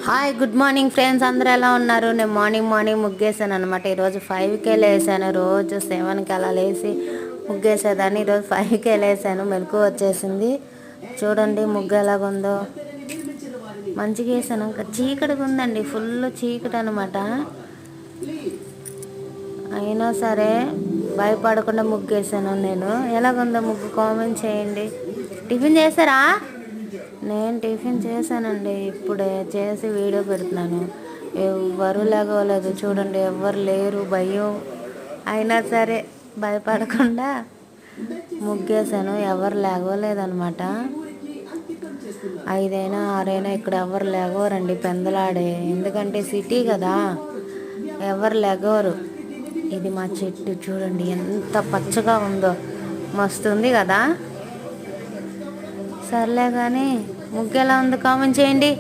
Hi good morning friends, అందరూ ఎలా ఉన్నారు? నేను మార్నింగ్ ముగ్గేసాను అనమాట. ఈరోజు 5కే లేసాను. రోజు 7కి అలా లేసి ముగ్గేసేదాన్ని. ఈరోజు 5కే లేసాను, మెలకు వచ్చేసింది. చూడండి ముగ్గు ఎలాగుందో, మంచిగా వేసాను. ఇంకా చీకటిగా ఉందండి, ఫుల్ చీకటి అనమాట. అయినా సరే భయపడకుండా ముగ్గేసాను. నేను ఎలాగుందో ముగ్గు కామెంట్ చేయండి. టిఫిన్ చేశారా? నేను టిఫిన్ చేశానండి, ఇప్పుడే చేసి వీడియో పెడుతున్నాను. ఎవ్వరూ లేగవలేదు, చూడండి ఎవ్వరు లేరు, భయం. అయినా సరే భయపడకుండా ముగ్గేసాను. ఎవరు లేగవలేదనమాట. 5 అయినా 6 అయినా ఇక్కడ ఎవరు లేగవరండి, పెందలాడే. ఎందుకంటే సిటీ కదా, ఎవరు లేగవరు. ఇది మా చెట్టు చూడండి ఎంత పచ్చగా ఉందో, మస్తు ఉంది కదా. సర్లే కానీ ముగ్గు ఎలా ఉందో కామెంట్ చేయండి.